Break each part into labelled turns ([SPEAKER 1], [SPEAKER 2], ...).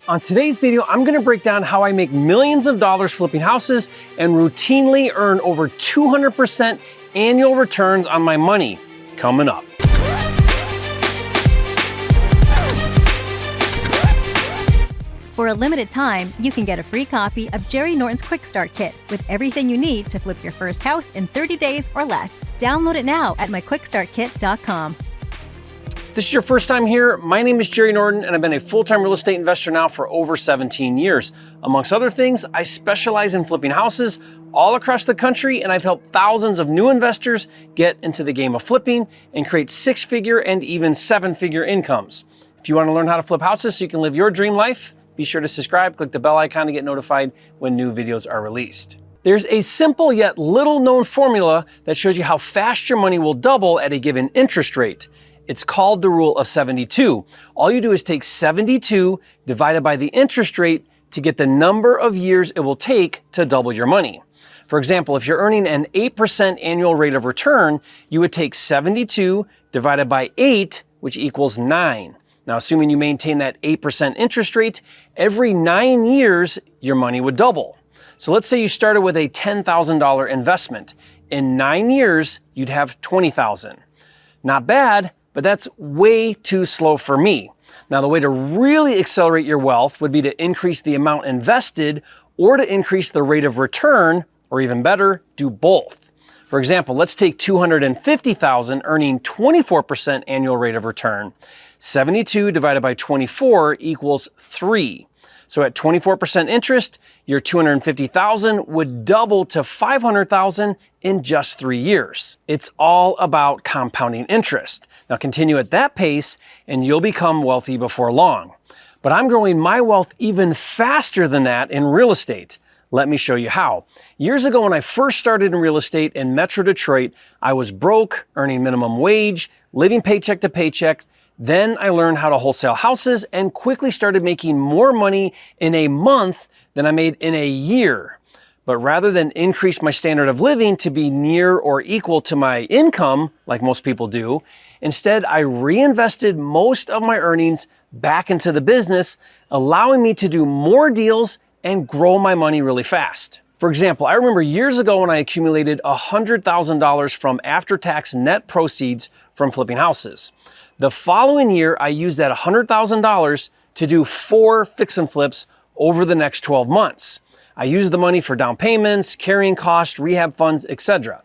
[SPEAKER 1] On today's video, I'm gonna break down how I make millions of dollars flipping houses and routinely earn over 200% annual returns on my money. Coming up.
[SPEAKER 2] For a limited time, you can get a free copy of Jerry Norton's Quickstart Kit with everything you need to flip your first house in 30 days or less. Download it now at myquickstartkit.com.
[SPEAKER 1] If this is your first time here, my name is Jerry Norton, and I've been a full-time real estate investor now for over 17 years. Amongst other things, I specialize in flipping houses all across the country, and I've helped thousands of new investors get into the game of flipping and create six-figure and even seven-figure incomes. If you want to learn how to flip houses so you can live your dream life, be sure to subscribe, click the bell icon to get notified when new videos are released. There's a simple yet little-known formula that shows you how fast your money will double at a given interest rate. It's called the rule of 72. All you do is take 72 divided by the interest rate to get the number of years it will take to double your money. For example, if you're earning an 8% annual rate of return, you would take 72 divided by 8, which equals 9. Now, assuming you maintain that 8% interest rate, every 9 years, your money would double. So let's say you started with a $10,000 investment. In 9 years, you'd have $20,000. Not bad, but that's way too slow for me. Now, the way to really accelerate your wealth would be to increase the amount invested or to increase the rate of return, or even better, do both. For example, let's take $250,000 earning 24% annual rate of return. 72 divided by 24 equals 3. So at 24% interest, your $250,000 would double to $500,000 in just 3 years. It's all about compounding interest. Now continue at that pace and you'll become wealthy before long. But I'm growing my wealth even faster than that in real estate. Let me show you how. Years ago when I first started in real estate in Metro Detroit, I was broke, earning minimum wage, living paycheck to paycheck. Then I learned how to wholesale houses and quickly started making more money in a month than I made in a year. But rather than increase my standard of living to be near or equal to my income, like most people do, instead I reinvested most of my earnings back into the business, allowing me to do more deals and grow my money really fast. For example, I remember years ago when I accumulated $100,000 from after-tax net proceeds from flipping houses. The following year, I used that $100,000 to do 4 fix and flips over the next 12 months. I used the money for down payments, carrying costs, rehab funds, etc.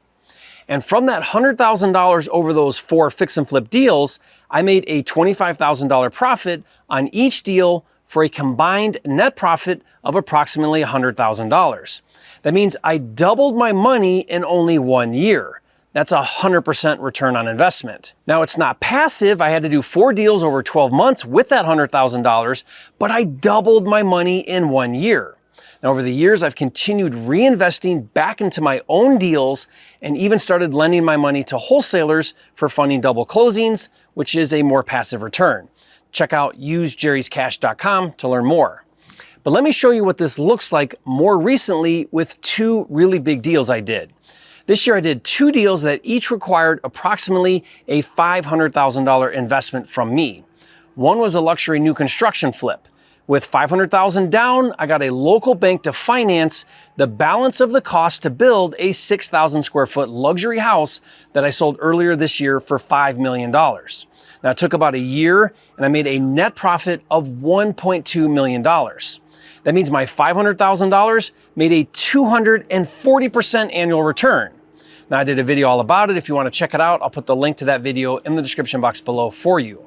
[SPEAKER 1] And from that $100,000 over those 4 fix and flip deals, I made a $25,000 profit on each deal for a combined net profit of approximately $100,000. That means I doubled my money in only 1 year. That's 100% return on investment. Now, it's not passive. I had to do 4 deals over 12 months with that $100,000, but I doubled my money in 1 year. Now, over the years, I've continued reinvesting back into my own deals and even started lending my money to wholesalers for funding double closings, which is a more passive return. Check out usejerryscash.com to learn more. But let me show you what this looks like more recently with 2 really big deals I did. This year I did 2 deals that each required approximately a $500,000 investment from me. One was a luxury new construction flip. With $500,000 down, I got a local bank to finance the balance of the cost to build a 6,000 square foot luxury house that I sold earlier this year for $5 million. Now, it took about a year and I made a net profit of $1.2 million. That means my $500,000 made a 240% annual return. Now, I did a video all about it. If you want to check it out, I'll put the link to that video in the description box below for you.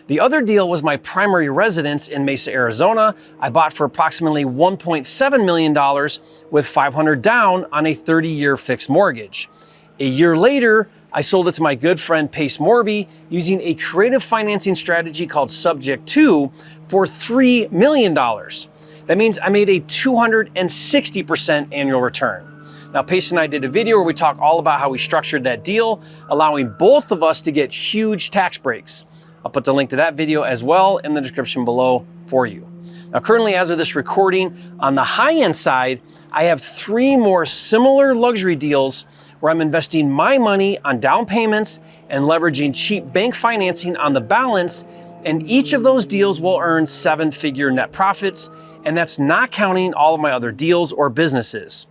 [SPEAKER 1] The other deal was my primary residence in Mesa, Arizona. I bought for approximately $1.7 million with $500 down on a 30-year fixed mortgage. A year later, I sold it to my good friend Pace Morby using a creative financing strategy called Subject 2 for $3 million. That means I made a 260% annual return. Now, Pace and I did a video where we talk all about how we structured that deal, allowing both of us to get huge tax breaks. I'll put the link to that video as well in the description below for you. Now, currently, as of this recording, on the high-end side, I have 3 more similar luxury deals where I'm investing my money on down payments and leveraging cheap bank financing on the balance And each of those deals will earn 7-figure net profits, and that's not counting all of my other deals or businesses.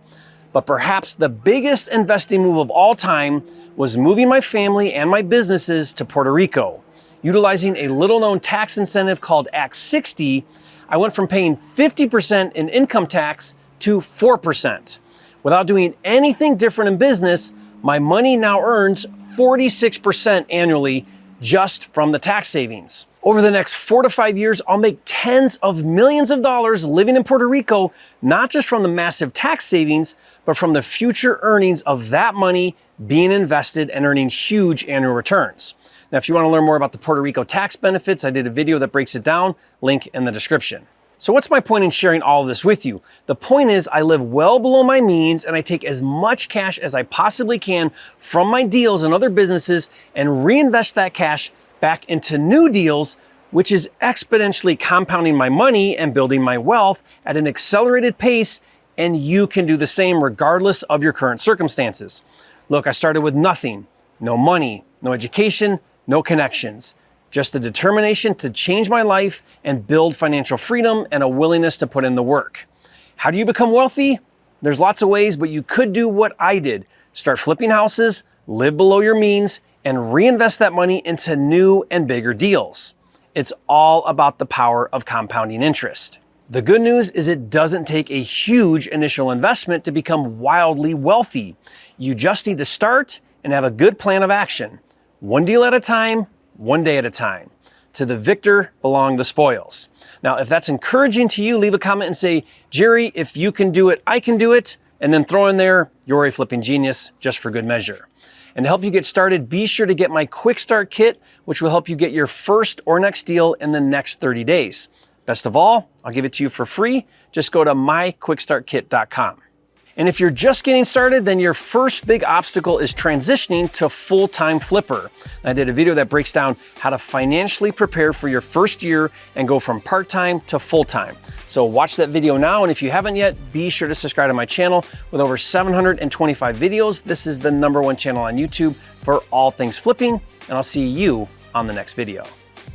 [SPEAKER 1] But perhaps the biggest investing move of all time was moving my family and my businesses to Puerto Rico. Utilizing a little-known tax incentive called Act 60, I went from paying 50% in income tax to 4%. Without doing anything different in business, my money now earns 46% annually just from the tax savings. Over the next 4 to 5 years, I'll make tens of millions of dollars living in Puerto Rico, not just from the massive tax savings, but from the future earnings of that money being invested and earning huge annual returns. Now, if you want to learn more about the Puerto Rico tax benefits, I did a video that breaks it down, link in the description. So what's my point in sharing all of this with you? The point is I live well below my means and I take as much cash as I possibly can from my deals and other businesses and reinvest that cash back into new deals, which is exponentially compounding my money and building my wealth at an accelerated pace, and you can do the same regardless of your current circumstances. Look, I started with nothing, no money, no education, no connections, just a determination to change my life and build financial freedom and a willingness to put in the work. How do you become wealthy? There's lots of ways, but you could do what I did. Start flipping houses, live below your means, and reinvest that money into new and bigger deals. It's all about the power of compounding interest. The good news is it doesn't take a huge initial investment to become wildly wealthy. You just need to start and have a good plan of action. One deal at a time, one day at a time. To the victor belong the spoils. Now, if that's encouraging to you, leave a comment and say, Jerry, if you can do it, I can do it. And then throw in there, you're a flipping genius, just for good measure. And to help you get started, be sure to get my Quickstart Kit, which will help you get your first or next deal in the next 30 days. Best of all, I'll give it to you for free. Just go to myquickstartkit.com. And if you're just getting started, then your first big obstacle is transitioning to full-time flipper. I did a video that breaks down how to financially prepare for your first year and go from part-time to full-time. So watch that video now, and if you haven't yet, be sure to subscribe to my channel. With over 725 videos, this is the #1 channel on YouTube for all things flipping, and I'll see you on the next video.